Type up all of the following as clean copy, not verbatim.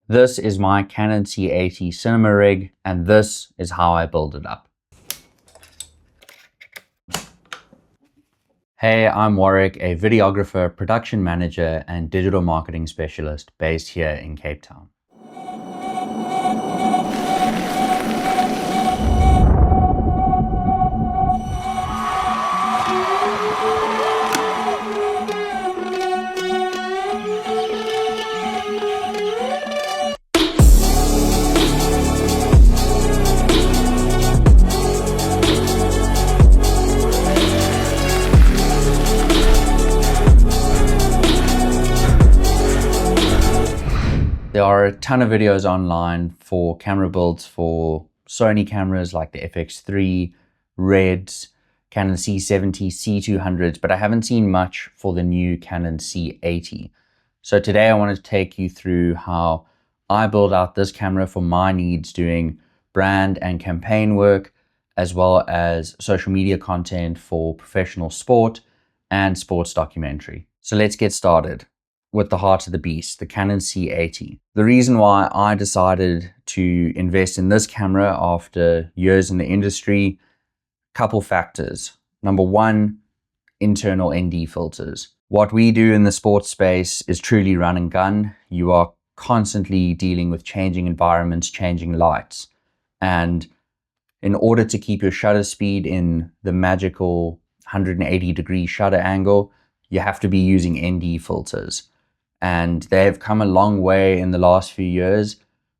This is my Canon C80 cinema rig, and this is how I build it up. Hey, I'm Warwick, a videographer, production manager, and digital marketing specialist based here in Cape Town. There are a ton of videos online for camera builds for Sony cameras like the FX3, Reds, Canon C70, C200s, but I haven't seen much for the new Canon C80. So today I wanted to take you through how I build out this camera for my needs doing brand and campaign work, as well as social media content for professional sport and sports documentary. So let's get started with the heart of the beast, the Canon C80. The reason why I decided to invest in this camera after years in the industry, couple factors. Number one, internal ND filters. What we do in the sports space is truly run and gun. You are constantly dealing with changing environments, changing lights. And in order to keep your shutter speed in the magical 180-degree shutter angle, you have to be using ND filters. And they have come a long way in the last few years,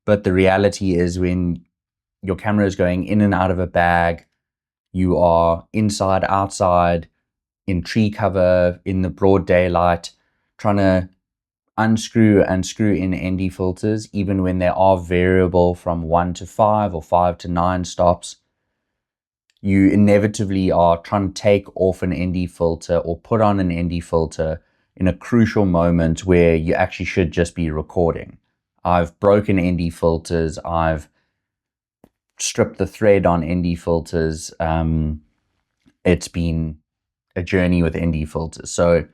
but the reality is when your camera is going in and out of a bag, you are inside, outside, in tree cover, in the broad daylight, trying to unscrew and screw in ND filters, even when they are variable from 1 to 5 or 5 to 9 stops. You inevitably are trying to take off an ND filter or put on an ND filter in a crucial moment where you actually should just be recording. I've broken ND filters, I've stripped the thread on ND filters. It's been a journey with ND filters. So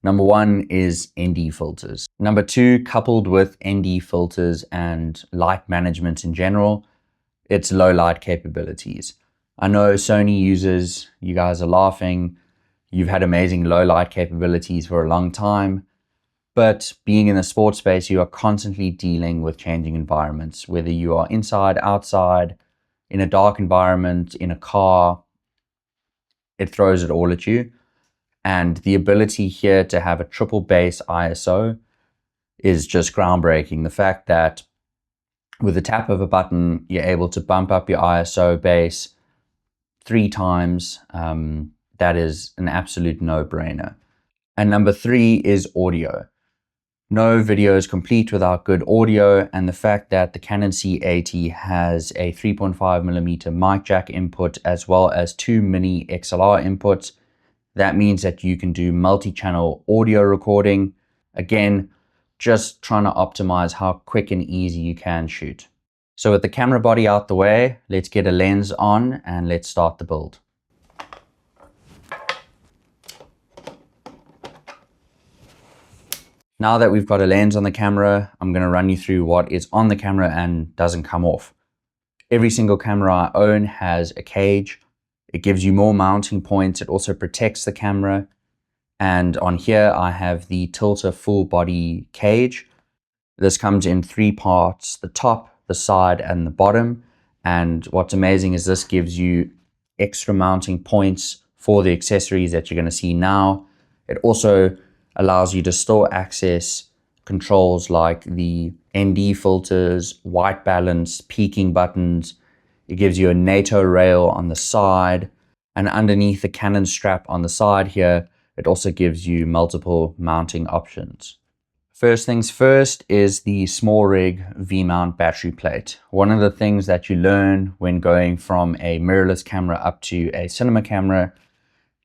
number one is ND filters. Number two, coupled with ND filters and light management in general, it's low light capabilities. I know Sony users, you guys are laughing, you've had amazing low light capabilities for a long time, but being in the sports space, you are constantly dealing with changing environments, whether you are inside, outside, in a dark environment, in a car, it throws it all at you. And the ability here to have a triple base ISO is just groundbreaking. The fact that with the tap of a button, you're able to bump up your ISO base 3 times, that is an absolute no-brainer. And number 3 is audio. No video is complete without good audio, and the fact that the Canon C80 has a 3.5mm mic jack input as well as 2 mini XLR inputs, that means that you can do multi-channel audio recording. Again, just trying to optimize how quick and easy you can shoot. So with the camera body out the way, let's get a lens on and let's start the build. Now that we've got a lens on the camera, I'm going to run you through what is on the camera and doesn't come off. Every single camera I own has a cage. It gives you more mounting points. It also protects the camera. And on here, I have the Tilta full body cage. This comes in 3 parts, the top, the side, and the bottom. And what's amazing is this gives you extra mounting points for the accessories that you're going to see now. It also allows you to still access controls like the ND filters, white balance, peaking buttons. It gives you a NATO rail on the side, and underneath the Canon strap on the side here, it also gives you multiple mounting options. First things first is the Smallrig V-mount battery plate. One of the things that you learn when going from a mirrorless camera up to a cinema camera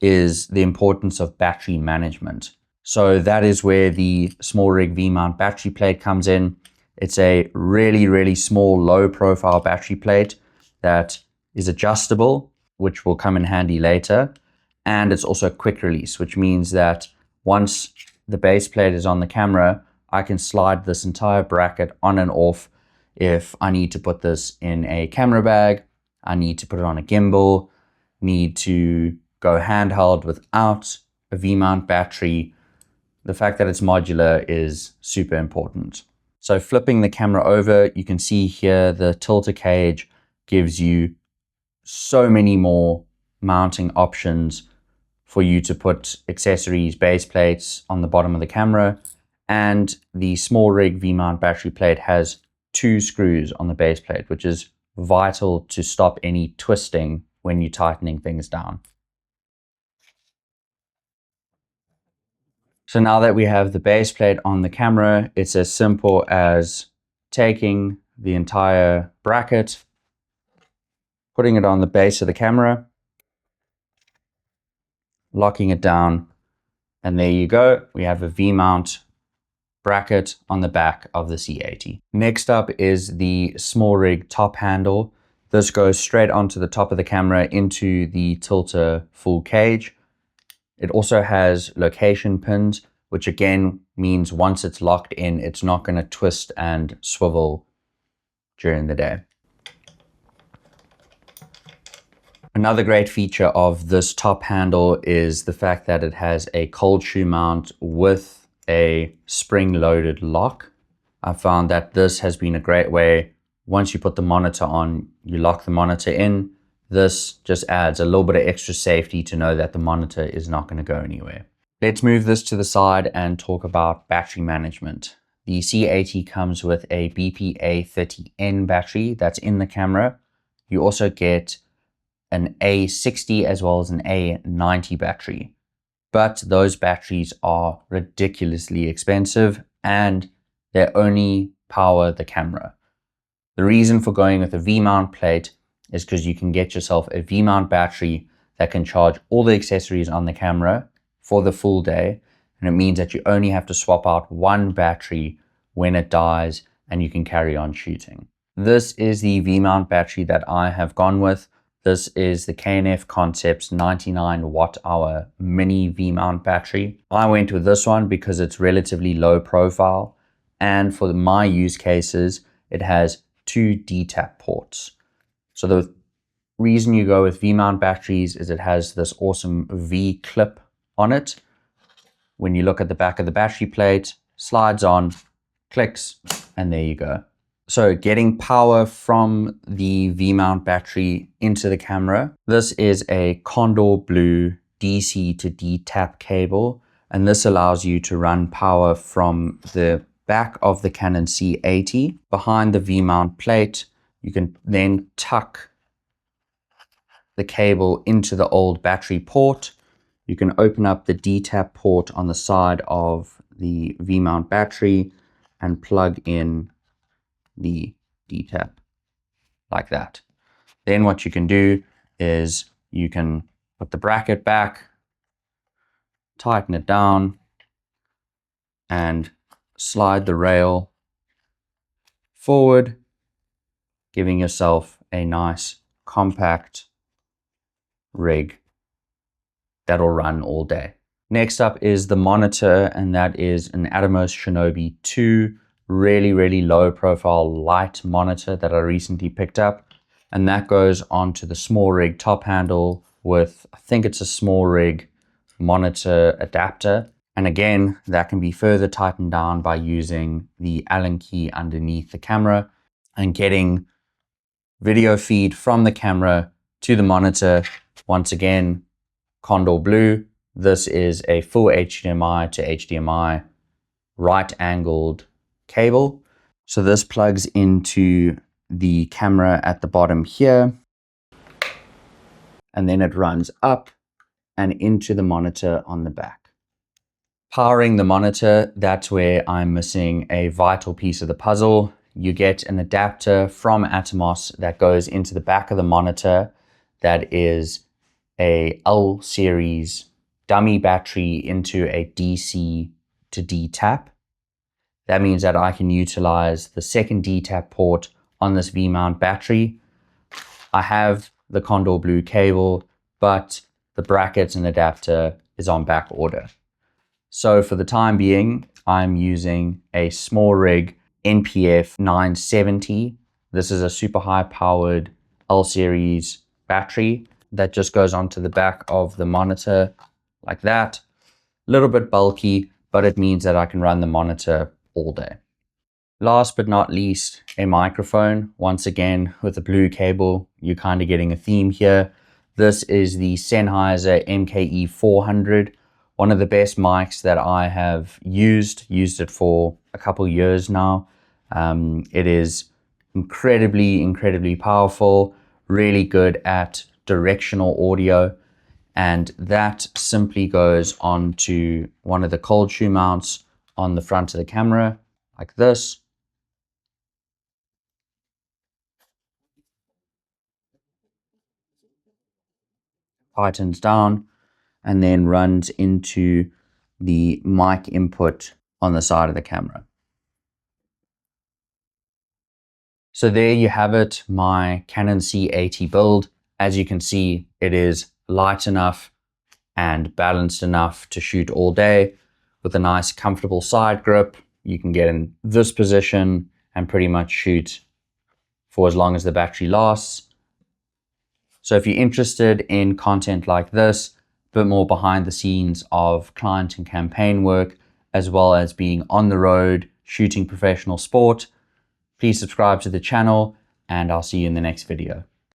is the importance of battery management. So that is where the Smallrig V-mount battery plate comes in. It's a really, really small, low profile battery plate that is adjustable, which will come in handy later. And it's also quick release, which means that once the base plate is on the camera, I can slide this entire bracket on and off if I need to put this in a camera bag, I need to put it on a gimbal, need to go handheld without a V-mount battery. The fact that it's modular is super important. So flipping the camera over, you can see here the Tilta Cage gives you so many more mounting options for you to put accessories, base plates on the bottom of the camera. And the Smallrig V-mount battery plate has 2 screws on the base plate, which is vital to stop any twisting when you're tightening things down. So now that we have the base plate on the camera, it's as simple as taking the entire bracket, putting it on the base of the camera, locking it down, and there you go. We have a V-mount bracket on the back of the C80. Next up is the Smallrig Top Handle. This goes straight onto the top of the camera into the Tilta full cage. It also has location pins, which again means once it's locked in, it's not going to twist and swivel during the day. Another great feature of this top handle is the fact that it has a cold shoe mount with a spring-loaded lock. I found that this has been a great way. Once you put the monitor on, you lock the monitor in. This just adds a little bit of extra safety to know that the monitor is not going to go anywhere. Let's move this to the side and talk about battery management. The C80 comes with a BPA30N battery that's in the camera. You also get an A60 as well as an A90 battery. But those batteries are ridiculously expensive and they only power the camera. The reason for going with a V-mount plate is because you can get yourself a V-mount battery that can charge all the accessories on the camera for the full day. And it means that you only have to swap out one battery when it dies and you can carry on shooting. This is the V-mount battery that I have gone with. This is the K&F Concepts 99 watt hour mini V-mount battery. I went with this one because it's relatively low profile. And for my use cases, it has 2 DTAP ports. So the reason you go with V-mount batteries is it has this awesome V clip on it. When you look at the back of the battery plate, slides on, clicks, and there you go. So getting power from the V-mount battery into the camera. This is a Condor Blue DC to DTAP cable, and this allows you to run power from the back of the Canon C80 behind the V-mount plate. You can then tuck the cable into the old battery port. You can open up the DTAP port on the side of the V-mount battery and plug in the DTAP like that. Then what you can do is you can put the bracket back, tighten it down, and slide the rail forward, giving yourself a nice compact rig that'll run all day. Next up is the monitor, and that is an Atomos Shinobi 2, really low profile light monitor that I recently picked up, and that goes onto the Smallrig Top Handle with, I think it's a Smallrig monitor adapter. And again, that can be further tightened down by using the Allen key underneath the camera and getting video feed from the camera to the monitor. Once again, Condor Blue. This is a full HDMI to HDMI right angled cable. So this plugs into the camera at the bottom here, and then it runs up and into the monitor on the back. Powering the monitor, that's where I'm missing a vital piece of the puzzle. You get an adapter from Atomos that goes into the back of the monitor that is a L series dummy battery into a DC to DTAP. That means that I can utilize the second DTAP port on this V-mount battery. I have the Condor Blue cable, but the brackets and adapter is on back order. So for the time being, I'm using a Smallrig NPF 970. This is a super high powered L series battery that just goes onto the back of the monitor like that. A little bit bulky, but it means that I can run the monitor all day. Last but not least, a microphone. Once again, with the blue cable, you're kind of getting a theme here. This is the Sennheiser MKE 400, one of the best mics that I have used it for a couple years now. It is incredibly powerful, really good at directional audio, and that simply goes onto one of the cold shoe mounts on the front of the camera like this. Tightens down and then runs into the mic input on the side of the camera. So there you have it, my Canon C80 build. As you can see, it is light enough and balanced enough to shoot all day with a nice comfortable side grip. You can get in this position and pretty much shoot for as long as the battery lasts. So if you're interested in content like this, a bit more behind the scenes of client and campaign work, as well as being on the road, shooting professional sport, please subscribe to the channel, and I'll see you in the next video.